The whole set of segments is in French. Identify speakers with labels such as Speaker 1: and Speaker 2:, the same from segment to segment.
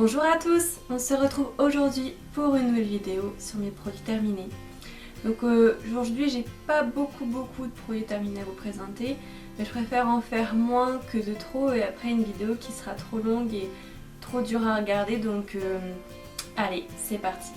Speaker 1: Bonjour à tous, on se retrouve aujourd'hui pour une nouvelle vidéo sur mes produits terminés. Donc aujourd'hui j'ai pas beaucoup de produits terminés à vous présenter, mais je préfère en faire moins que de trop et après une vidéo qui sera trop longue et trop dure à regarder, donc allez, c'est parti.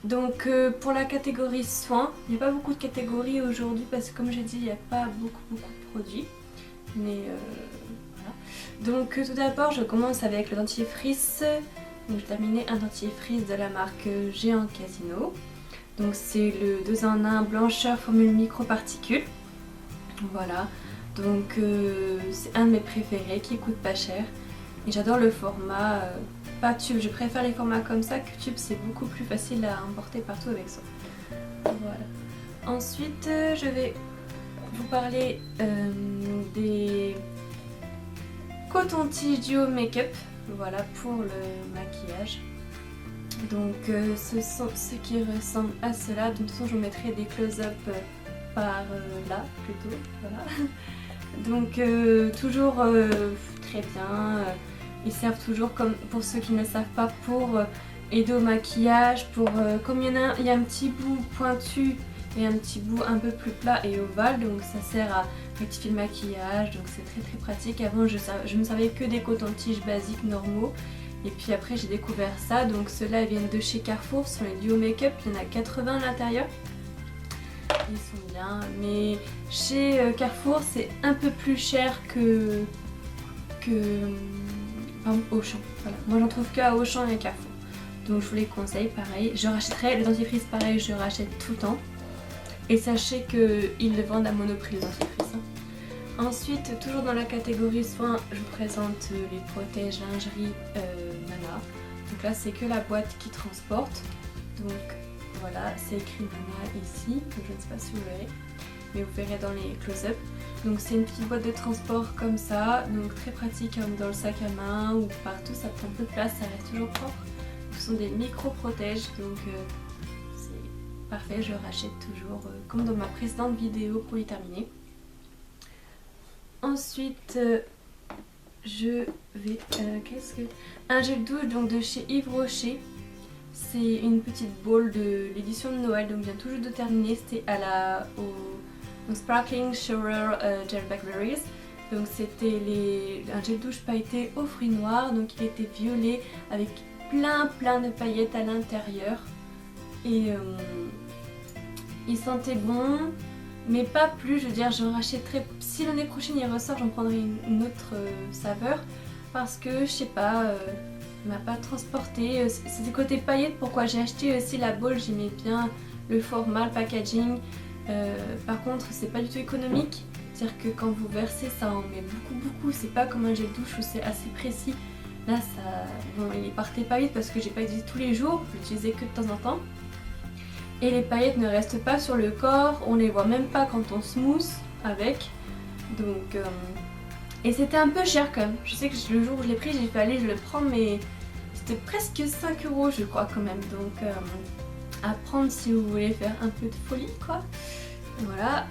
Speaker 1: Donc pour la catégorie soins, il n'y a pas beaucoup de catégories aujourd'hui parce que comme j'ai dit, il n'y a pas beaucoup de produits. Mais voilà. Donc tout d'abord je commence avec le dentifrice. Donc j'ai terminé un dentifrice de la marque Géant Casino. Donc c'est le 2 en 1 blancheur formule microparticules. Voilà. Donc c'est un de mes préférés qui coûte pas cher. Et j'adore le format, pas tube, je préfère les formats comme ça que tube, c'est beaucoup plus facile à emporter partout avec ça. Voilà. Ensuite je vais vous parler des cotons-tiges duo make-up, voilà, pour le maquillage. Donc ce sont ceux qui ressemblent à cela, de toute façon je vous mettrai des close-up par là plutôt, voilà. Donc toujours très bien, ils servent toujours, comme pour ceux qui ne le savent pas, pour aider au maquillage, pour comme il y a un petit bout pointu et un petit bout un peu plus plat et ovale, donc ça sert à rectifier le maquillage, donc c'est très pratique. Avant je ne savais que des cotons-tiges basiques normaux, et puis après j'ai découvert ça. Donc ceux-là viennent de chez Carrefour, ce sont les duo make-up, il y en a 80 à l'intérieur. Ils sont bien, mais chez Carrefour c'est un peu plus cher que Auchan. Voilà. Moi j'en trouve qu'à Auchan et à Carrefour, donc je vous les conseille. Pareil, je rachèterai le dentifrice, pareil, je rachète tout le temps. Et sachez qu'ils le vendent à Monoprix, le dentifrice. Ensuite, toujours dans la catégorie soins, je vous présente les protèges lingerie Nana. Donc là c'est que la boîte qui transporte. Donc voilà, c'est écrit Nana ici, donc je ne sais pas si vous verrez, mais vous verrez dans les close-up. Donc c'est une petite boîte de transport comme ça, donc très pratique dans le sac à main ou partout, ça prend peu de place, ça reste toujours propre. Ce sont des micro-protèges, donc c'est parfait, je rachète toujours comme dans ma précédente vidéo produit terminé. Ensuite je vais... un gel douche donc de chez Yves Rocher. C'est une petite bowl de l'édition de Noël, donc vient tout juste de terminer. C'était au Sparkling Shower Gel Blackberries. Donc c'était un gel douche pailleté aux fruits noirs, donc il était violet avec plein de paillettes à l'intérieur. Et il sentait bon, mais pas plus. Je veux dire, j'en rachèterai. Si l'année prochaine il ressort, j'en prendrai une autre saveur, parce que je sais pas. M'a pas transporté, c'est du côté paillettes. Pourquoi j'ai acheté aussi la bowl, j'aimais bien le format, le packaging. Par contre c'est pas du tout économique, c'est-à-dire que quand vous versez ça en met beaucoup, c'est pas comme un gel douche où c'est assez précis. Là ça, bon, il partait pas vite parce que j'ai pas utilisé tous les jours, je l'utilisais que de temps en temps. Et les paillettes ne restent pas sur le corps, on les voit même pas quand on smooth avec. Donc et c'était un peu cher quand même. Je sais que le jour où je l'ai pris, j'ai fait aller, je le prends, mais c'était presque 5 € je crois quand même. Donc à prendre si vous voulez faire un peu de folie quoi. Voilà.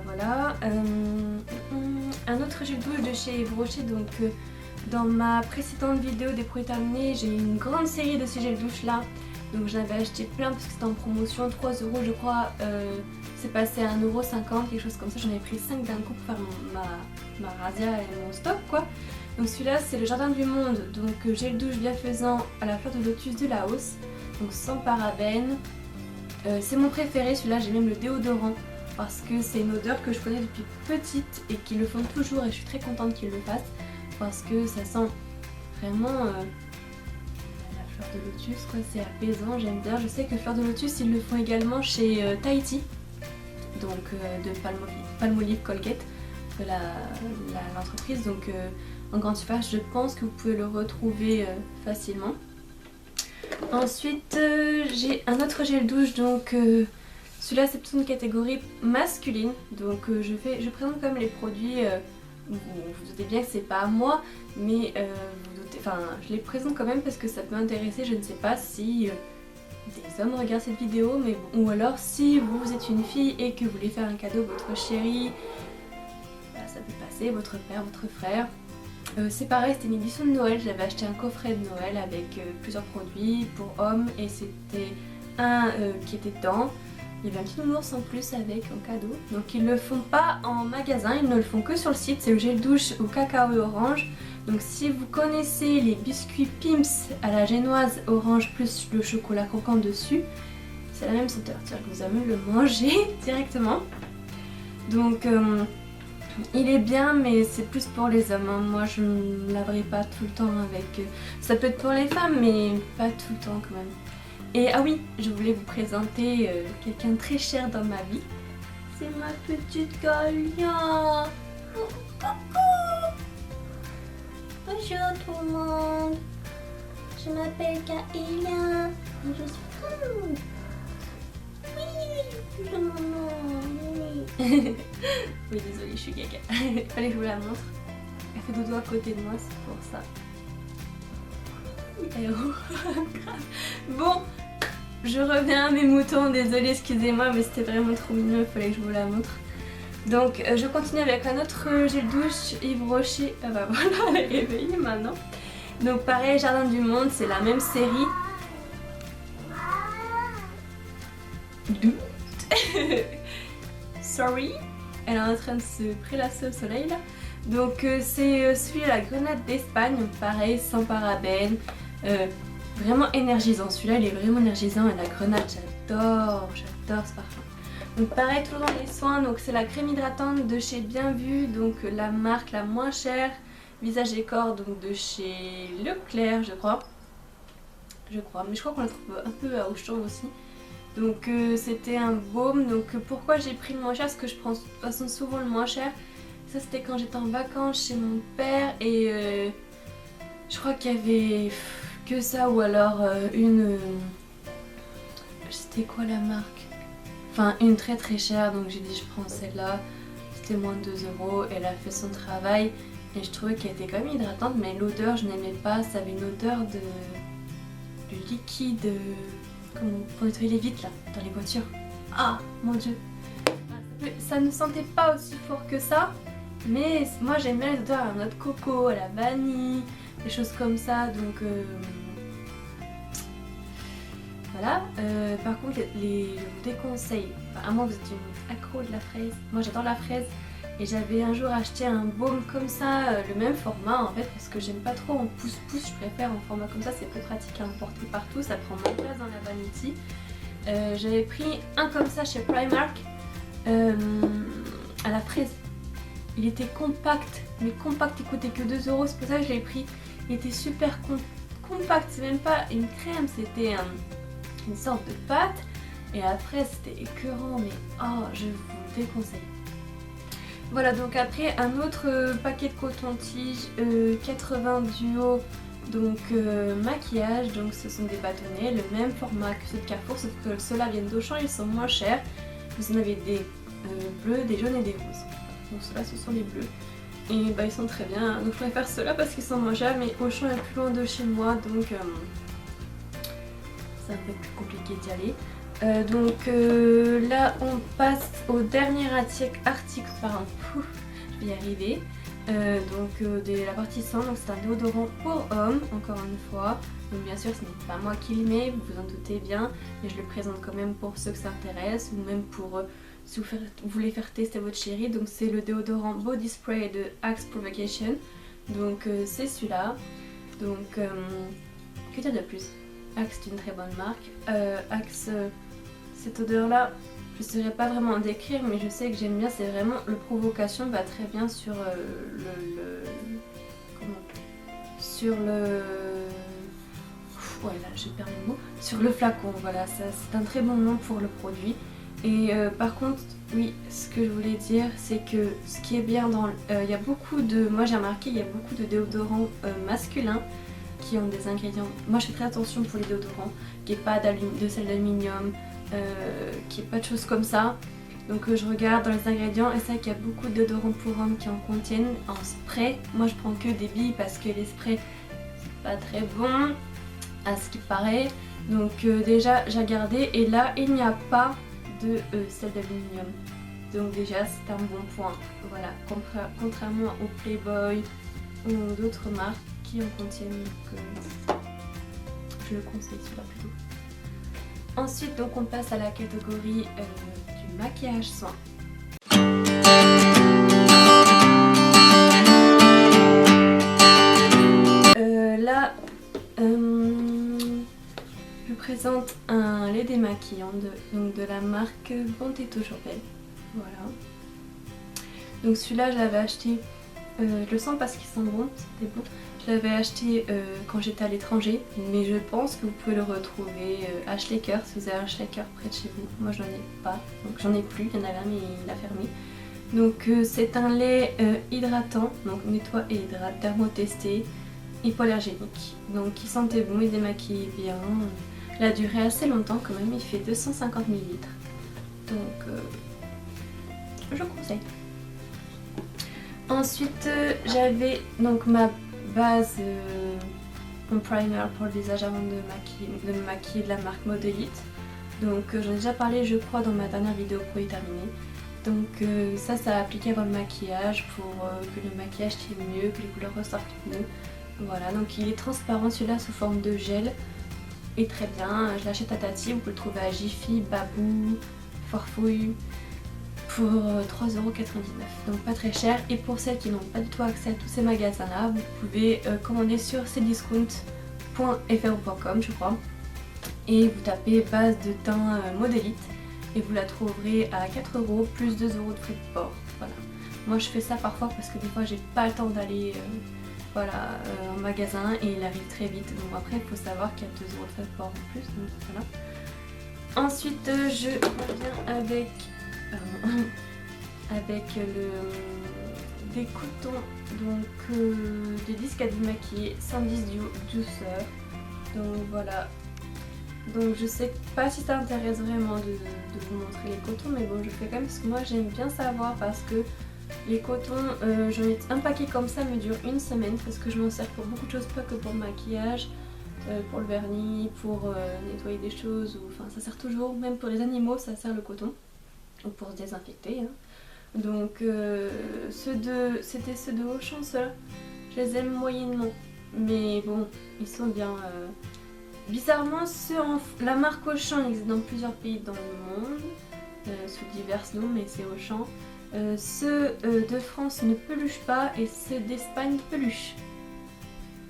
Speaker 1: Voilà. Un autre gel douche de chez Yves Rocher. Donc dans ma précédente vidéo des produits terminés, j'ai une grande série de ces gels douches là. Donc j'en avais acheté plein parce que c'était en promotion, 3 € je crois. C'est passé à 1,50 €, quelque chose comme ça. J'en ai pris 5 d'un coup pour faire ma razzia et mon stock quoi. Donc celui-là c'est le Jardin du Monde, donc gel douche bienfaisant à la fleur de lotus de Laos, donc sans parabènes. C'est mon préféré celui-là, j'ai même le déodorant parce que c'est une odeur que je connais depuis petite et qu'ils le font toujours, et je suis très contente qu'ils le fassent parce que ça sent vraiment la fleur de lotus quoi, c'est apaisant, j'aime bien. Je sais que fleur de lotus ils le font également chez Tahiti, donc de Palmolive Colgate, de l'entreprise, donc en grande surface. Je pense que vous pouvez le retrouver facilement. Ensuite j'ai un autre gel douche, donc celui-là c'est plutôt une catégorie masculine, donc je présente quand même les produits. Vous vous doutez bien que c'est pas à moi, mais je les présente quand même parce que ça peut intéresser. Je ne sais pas si des hommes regardent cette vidéo, mais bon. Ou alors si vous êtes une fille et que vous voulez faire un cadeau à votre chérie, bah, ça peut passer, votre père, votre frère. C'est pareil, c'était une édition de Noël, j'avais acheté un coffret de Noël avec plusieurs produits pour hommes et c'était un qui était dedans. Il y avait un petit nounours en plus avec en cadeau. Donc ils ne le font pas en magasin, ils ne le font que sur le site. C'est le gel douche au cacao et orange. Donc si vous connaissez les biscuits Pimps à la génoise orange plus le chocolat croquant dessus, c'est la même senteur. C'est-à-dire que vous allez le manger directement. Donc il est bien, mais c'est plus pour les hommes. Hein. Moi je ne me laverai pas tout le temps avec... Ça peut être pour les femmes, mais pas tout le temps quand même. Et ah oui, je voulais vous présenter quelqu'un de très cher dans ma vie. C'est ma petite Galia. Oh, coucou. Bonjour tout le monde. Je m'appelle Galia et je suis grande. Oui, je m'en oui. Oui, désolée, je suis gaga. Fallait que je vous la montre. Elle fait dodo à côté de moi, c'est pour ça. Bon, je reviens à mes moutons, désolée, excusez-moi, mais c'était vraiment trop mignon, il fallait que je vous la montre. Donc je continue avec un autre gel douche Yves Rocher. Ah bah voilà, elle est réveillée maintenant. Donc pareil, Jardin du Monde, c'est la même série. Sorry, elle est en train de se prélasser au soleil là. Donc c'est celui à la grenade d'Espagne, pareil, sans parabènes. Vraiment énergisant, celui-là il est vraiment énergisant et la grenade j'adore ce parfum. Donc pareil tout le long des soins, donc c'est la crème hydratante de chez Bienvu, donc la marque la moins chère, visage et corps donc de chez Leclerc je crois, mais je crois qu'on la trouve un peu à Auchan aussi. Donc c'était un baume, donc pourquoi j'ai pris le moins cher, parce que je prends de toute façon souvent le moins cher. Ça c'était quand j'étais en vacances chez mon père et je crois qu'il y avait que ça ou alors une... C'était quoi la marque? Enfin une très très chère, donc j'ai dit je prends celle-là. C'était moins de 2 €, elle a fait son travail et je trouvais qu'elle était quand même hydratante, mais l'odeur je n'aimais pas, ça avait une odeur de liquide comme pour nettoyer les vitres là, dans les voitures. Ah mon dieu, ça ne sentait pas aussi fort que ça, mais moi j'aime bien les odeurs à la noix de coco, à la vanille, des choses comme ça, donc voilà. Par contre je vous déconseille, à moins que vous êtes une accro de la fraise, moi j'adore la fraise et j'avais un jour acheté un baume comme ça, le même format en fait, parce que j'aime pas trop en pouce-pouce, je préfère en format comme ça, c'est plus pratique à emporter partout, ça prend moins de place dans la vanity. J'avais pris un comme ça chez Primark à la fraise. Il était compact, mais compact, il coûtait que 2 €, c'est pour ça que je l'ai pris. Il était super compact, c'est même pas une crème, c'était une sorte de pâte. Et la fraise c'était écœurant, mais oh, je vous déconseille. Voilà, donc après un autre paquet de coton-tige, 80 duo, donc maquillage, donc ce sont des bâtonnets, le même format que ceux de Carrefour, sauf que ceux-là viennent d'Auchan, ils sont moins chers. Vous en avez des bleus, des jaunes et des roses. Donc ceux-là ce sont les bleus. Et bah ils sont très bien, donc je préfère ceux-là parce qu'ils sont moins chers, mais Auchan est plus loin de chez moi, donc c'est un peu plus compliqué d'y aller. Donc là on passe au dernier article, pardon, je vais y arriver. De la partie sang, donc c'est un déodorant pour homme, encore une fois. Donc bien sûr ce n'est pas moi qui le mets, vous vous en doutez bien, mais je le présente quand même pour ceux que ça intéresse, ou même pour si vous voulez faire tester votre chérie. Donc c'est le déodorant Body Spray de Axe Provocation, donc c'est celui-là. Donc que dire de plus? Axe est une très bonne marque. Axe, cette odeur là, je ne saurais pas vraiment en décrire, mais je sais que j'aime bien, c'est vraiment, le provocation va très bien sur voilà, j'ai perdu le mot, sur le flacon, voilà, c'est un très bon nom pour le produit. Et par contre, oui, ce que je voulais dire, c'est que ce qui est bien dans... il y a beaucoup de... Moi j'ai remarqué, il y a beaucoup de déodorants masculins qui ont des ingrédients... Moi je fais très attention pour les déodorants, qu'il n'y ait pas de sel d'aluminium, qu'il n'y ait pas de choses comme ça. Donc je regarde dans les ingrédients et c'est vrai qu'il y a beaucoup de déodorants pour hommes qui en contiennent en spray. Moi je prends que des billes parce que les sprays c'est pas très bon à ce qui paraît. Donc déjà j'ai regardé et là il n'y a pas de sel d'aluminium. Donc déjà c'est un bon point. Voilà, contrairement au Playboy ou d'autres marques qui en contiennent. Donc, je le conseille celui-là plutôt. Ensuite donc on passe à la catégorie du maquillage soin. Là je présente un lait démaquillant de la marque Bonté Toujours Belle. Voilà. Donc celui-là je l'avais acheté, je le sens parce qu'il sent bon, c'était bon. Je l'avais acheté quand j'étais à l'étranger, mais je pense que vous pouvez le retrouver à Schlecker si vous avez un Schlecker près de chez vous. Moi j'en ai pas, donc j'en ai plus, il y en avait un mais il a fermé. Donc c'est un lait hydratant, donc nettoie et hydrate, thermotesté, hypoallergénique. Donc il sentait bon, il démaquille bien, il a duré assez longtemps quand même, il fait 250 ml. Donc je conseille. Ensuite j'avais donc ma base, mon primer pour le visage avant de me maquiller de la marque Modelite. Donc j'en ai déjà parlé je crois dans ma dernière vidéo produit terminé. Donc ça a appliqué avant le maquillage pour que le maquillage tienne mieux, que les couleurs ressortent mieux. Voilà, donc il est transparent celui-là sous forme de gel et très bien. Je l'achète à Tati, vous pouvez le trouver à Jiffy, Babou, Forfouille pour 3,99€, donc pas très cher. Et pour celles qui n'ont pas du tout accès à tous ces magasins là, vous pouvez commander sur cdiscount.fr.com je crois, et vous tapez base de teint Modelite et vous la trouverez à 4€ plus 2€ de frais de port. Voilà. Moi je fais ça parfois parce que des fois j'ai pas le temps d'aller en magasin et il arrive très vite. Donc après il faut savoir qu'il y a 2€ de frais de port en plus. Donc voilà. Ensuite je reviens avec des cotons, donc des disques à démaquiller 110 douceur. Donc voilà. Donc je sais pas si ça intéresse vraiment de vous montrer les cotons, mais bon je fais quand même parce que moi j'aime bien savoir, parce que les cotons, j'en ai un paquet comme ça me dure une semaine parce que je m'en sers pour beaucoup de choses, pas que pour le maquillage, pour le vernis, pour nettoyer des choses, enfin ça sert toujours, même pour les animaux ça sert le coton, ou pour se désinfecter. Hein. Donc c'était ceux de Auchan, ceux-là, je les aime moyennement, mais bon ils sont bien. Bizarrement, la marque Auchan existe dans plusieurs pays dans le monde, sous divers noms, mais c'est Auchan. Ceux de France ne peluchent pas et ceux d'Espagne peluchent.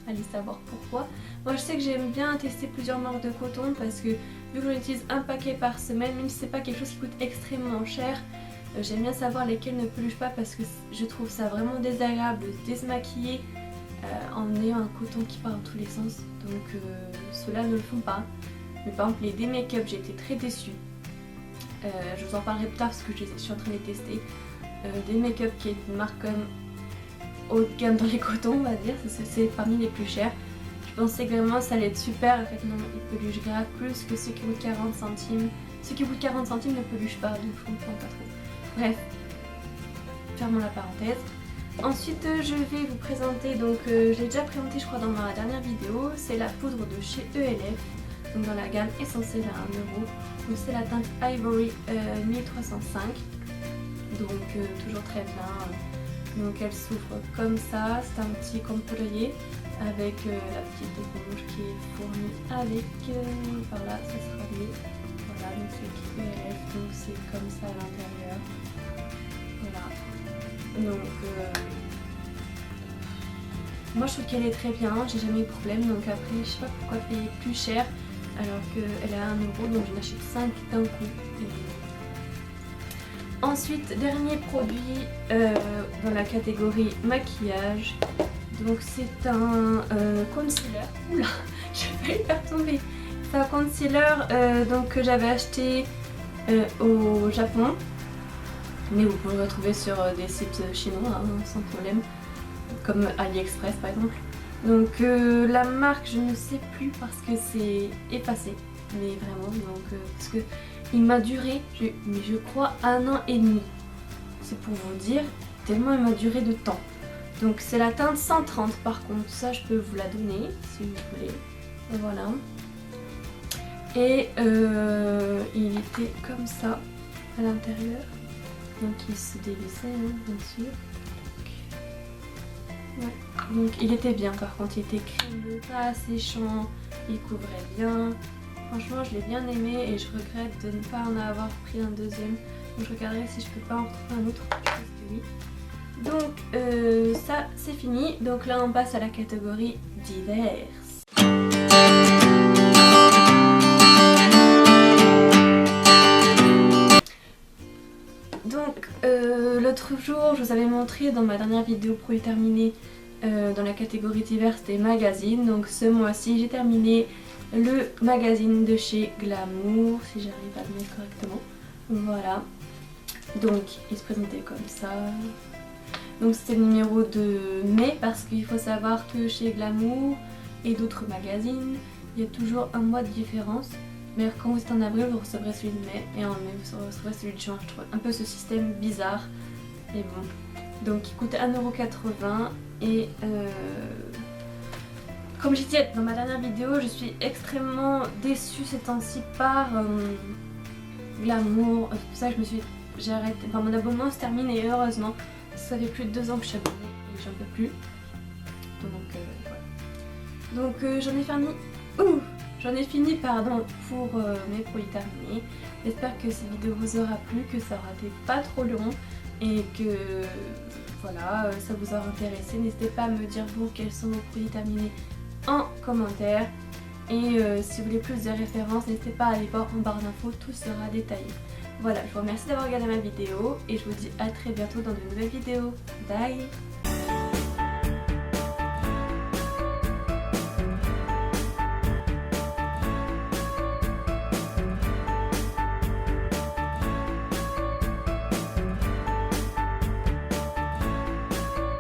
Speaker 1: Allez savoir pourquoi. Moi je sais que j'aime bien tester plusieurs marques de coton parce que vu que j'en utilise un paquet par semaine, même si c'est pas quelque chose qui coûte extrêmement cher, j'aime bien savoir lesquels ne peluchent pas parce que je trouve ça vraiment désagréable de se désmaquiller en ayant un coton qui part dans tous les sens. Donc ceux-là ne le font pas. Mais par exemple les D-Make-up, j'ai été très déçue. Je vous en parlerai plus tard parce que je suis en train de les tester. D-Make-up qui est une marque comme haut de gamme dans les cotons, on va dire, c'est parmi les plus chers. Je pensais que vraiment ça allait être super, en fait non, ils peluchent grave plus que ceux qui coûtent 40 centimes. Ceux qui coûtent 40 centimes ne peluchent pas, donc je comprends pas trop. Bref, fermons la parenthèse. Ensuite je vais vous présenter, donc je l'ai déjà présenté je crois dans ma dernière vidéo, c'est la poudre de chez ELF, donc dans la gamme essentielle à 1€. Donc c'est la teinte Ivory 1305, donc toujours très bien. Donc elle s'ouvre comme ça, c'est un petit complété avec la petite éponge qui est fournie avec, par là ça sera lié. Voilà, donc c'est équipé ELF, donc c'est comme ça à l'intérieur. Voilà. Donc moi je trouve qu'elle est très bien, j'ai jamais eu de problème, donc après je sais pas pourquoi payer plus cher alors qu'elle est à 1€, donc j'en achète 5 d'un coup. Et... Ensuite, dernier produit dans la catégorie maquillage, donc c'est un concealer, oula, j'ai failli faire tomber, c'est un concealer donc, que j'avais acheté au Japon. Mais vous pouvez le retrouver sur des sites chinois hein, sans problème, comme AliExpress par exemple. Donc la marque je ne sais plus parce que c'est effacé, mais vraiment, donc parce que il m'a duré, mais je crois 1 an et demi. C'est pour vous dire tellement il m'a duré de temps. Donc c'est la teinte 130 par contre, ça je peux vous la donner si vous voulez. Voilà. Et il était comme ça à l'intérieur. Donc il se dévissait, hein, bien sûr. Ouais. Donc il était bien par contre, il était crémeux, pas séchant, il couvrait bien. Franchement je l'ai bien aimé et je regrette de ne pas en avoir pris un deuxième. Donc je regarderai si je peux pas en trouver un autre, je pense que oui. Donc ça c'est fini, donc là on passe à la catégorie diverses. Donc l'autre jour je vous avais montré dans ma dernière vidéo produit terminé dans la catégorie diverses des magazines. Donc ce mois-ci j'ai terminé le magazine de chez Glamour, si j'arrive à le mettre correctement. Voilà, donc il se présentait comme ça. Donc c'était le numéro de mai parce qu'il faut savoir que chez Glamour et d'autres magazines il y a toujours un mois de différence. Mais quand vous êtes en avril, vous recevrez celui de mai et en mai vous recevrez celui de juin. Je trouve un peu ce système bizarre. Mais bon. Donc il coûte 1,80 € et comme j'ai dit dans ma dernière vidéo, je suis extrêmement déçue ces temps-ci par Glamour. C'est pour ça que j'ai arrêté. Enfin mon abonnement se termine et heureusement. Ça fait plus de 2 ans que je suis abonnée et j'en peux plus. Donc voilà. Donc j'en ai fini pour mes produits terminés. J'espère que cette vidéo vous aura plu, que ça aura été pas trop long et que voilà, ça vous aura intéressé. N'hésitez pas à me dire vous quels sont vos produits terminés en commentaire. Et si vous voulez plus de références, n'hésitez pas à aller voir en barre d'infos, tout sera détaillé. Voilà, je vous remercie d'avoir regardé ma vidéo et je vous dis à très bientôt dans de nouvelles vidéos. Bye!